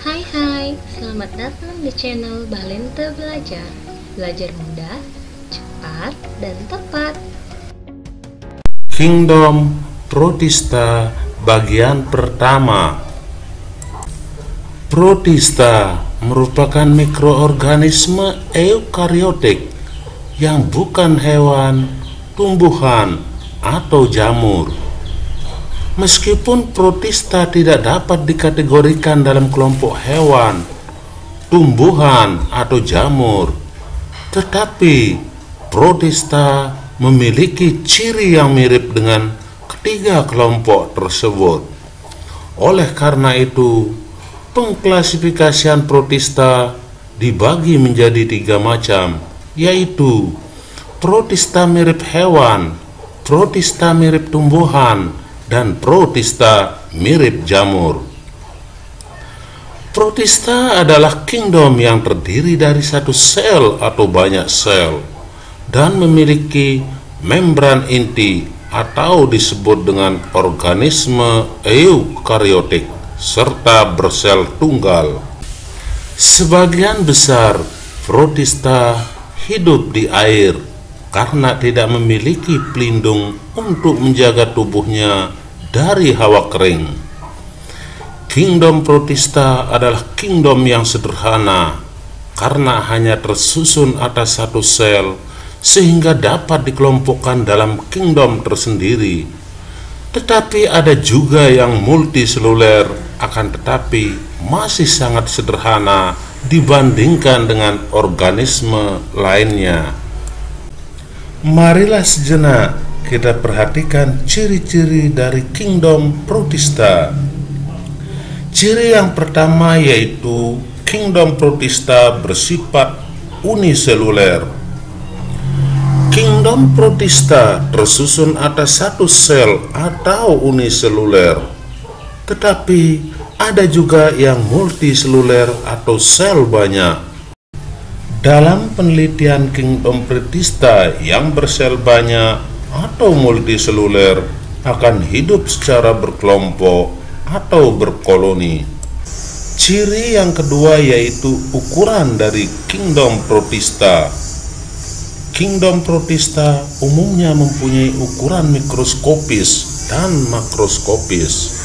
Hai, selamat datang di channel Balenta Belajar. Belajar mudah, cepat, dan tepat. Kingdom Protista bagian pertama. Protista merupakan mikroorganisme eukariotik yang bukan hewan, tumbuhan, atau jamur. Meskipun protista tidak dapat dikategorikan dalam kelompok hewan, tumbuhan, atau jamur, tetapi protista memiliki ciri yang mirip dengan ketiga kelompok tersebut. Oleh karena itu, pengklasifikasian protista dibagi menjadi 3 macam, yaitu protista mirip hewan, protista mirip tumbuhan, dan protista mirip jamur. Protista adalah kingdom yang terdiri dari satu sel atau banyak sel dan memiliki membran inti atau disebut dengan organisme eukariotik serta bersel tunggal. Sebagian besar protista hidup di air karena tidak memiliki pelindung untuk menjaga tubuhnya dari hawa kering. Kingdom protista adalah kingdom yang sederhana karena hanya tersusun atas satu sel sehingga dapat dikelompokkan dalam kingdom tersendiri. Tetapi ada juga yang multiseluler, akan tetapi masih sangat sederhana dibandingkan dengan organisme lainnya. Marilah sejenak kita perhatikan ciri-ciri dari kingdom protista. Ciri yang pertama yaitu kingdom protista bersifat uniseluler. Kingdom protista tersusun atas satu sel atau uniseluler, tetapi ada juga yang multiseluler atau sel banyak. Dalam penelitian kingdom protista yang bersel banyak atau multiseluler akan hidup secara berkelompok atau berkoloni. Ciri yang kedua yaitu ukuran dari kingdom protista. Kingdom protista umumnya mempunyai ukuran mikroskopis dan makroskopis.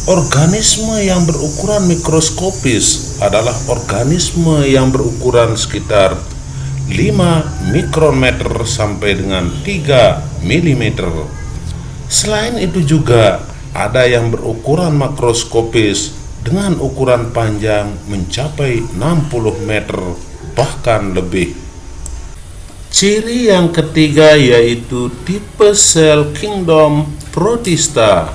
Organisme yang berukuran mikroskopis adalah organisme yang berukuran sekitar 5 mikrometer sampai dengan 3 mm. Selain itu juga ada yang berukuran makroskopis dengan ukuran panjang mencapai 60 meter bahkan lebih. Ciri yang ketiga yaitu tipe sel kingdom protista.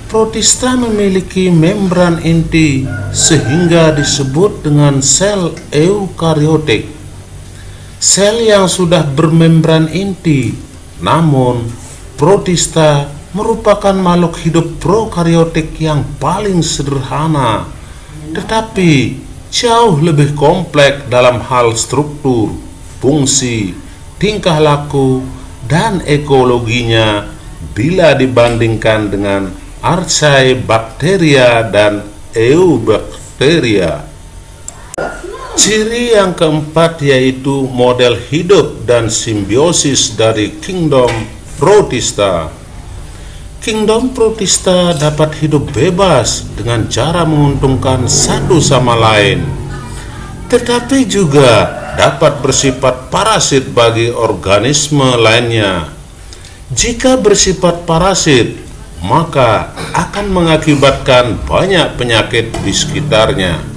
Protista memiliki membran inti sehingga disebut dengan sel eukariotik. Sel yang sudah bermembran inti, namun protista merupakan makhluk hidup prokariotik yang paling sederhana, tetapi jauh lebih kompleks dalam hal struktur, fungsi, tingkah laku, dan ekologinya bila dibandingkan dengan Archaebacteria dan Eubacteria. Ciri yang keempat yaitu model hidup dan simbiosis dari kingdom protista. Kingdom protista dapat hidup bebas dengan cara menguntungkan satu sama lain, tetapi juga dapat bersifat parasit bagi organisme lainnya. Jika bersifat parasit, maka akan mengakibatkan banyak penyakit di sekitarnya.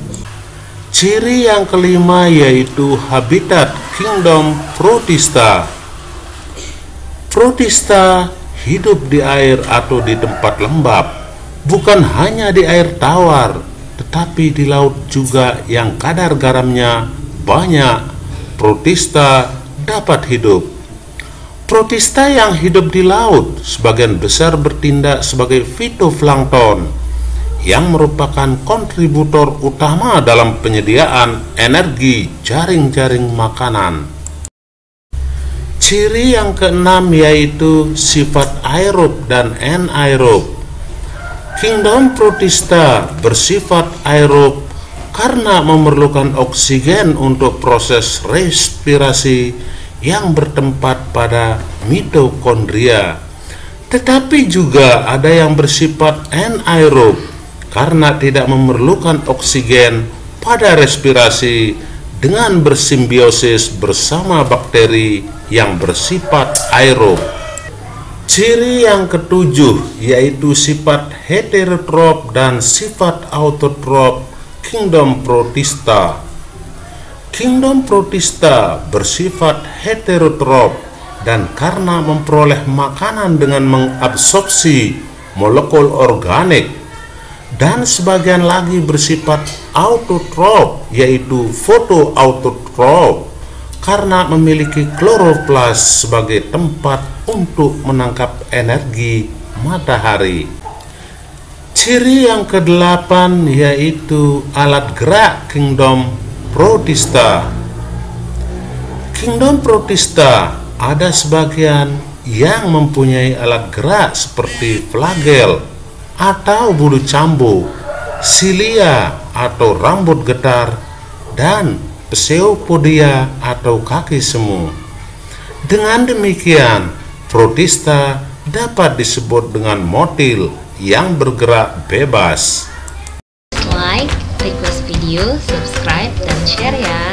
Ciri yang kelima yaitu habitat kingdom protista. Protista hidup di air atau di tempat lembab, bukan hanya di air tawar, tetapi di laut juga yang kadar garamnya banyak. Protista dapat hidup. Protista yang hidup di laut sebagian besar bertindak sebagai fitoplankton yang merupakan kontributor utama dalam penyediaan energi jaring-jaring makanan. Ciri yang keenam yaitu sifat aerob dan anaerob. Kingdom Protista bersifat aerob karena memerlukan oksigen untuk proses respirasi yang bertempat pada mitokondria. Tetapi juga ada yang bersifat anaerob karena tidak memerlukan oksigen pada respirasi dengan bersimbiosis bersama bakteri yang bersifat aerob. Ciri yang ketujuh yaitu sifat heterotrop dan sifat autotrop Kingdom Protista. Kingdom Protista bersifat heterotrop dan karena memperoleh makanan dengan mengabsorpsi molekul organik, dan sebagian lagi bersifat autotrop yaitu fotoautotrop karena memiliki kloroplas sebagai tempat untuk menangkap energi matahari. Ciri yang kedelapan yaitu alat gerak Kingdom Protista. Kingdom Protista ada sebagian yang mempunyai alat gerak seperti flagel atau bulu cambu, silia atau rambut getar, dan pseudopodia atau kaki semu. Dengan demikian, Protista dapat disebut dengan motil yang bergerak bebas. Like, request video, subscribe, dan share ya.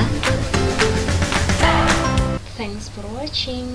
Thanks for watching.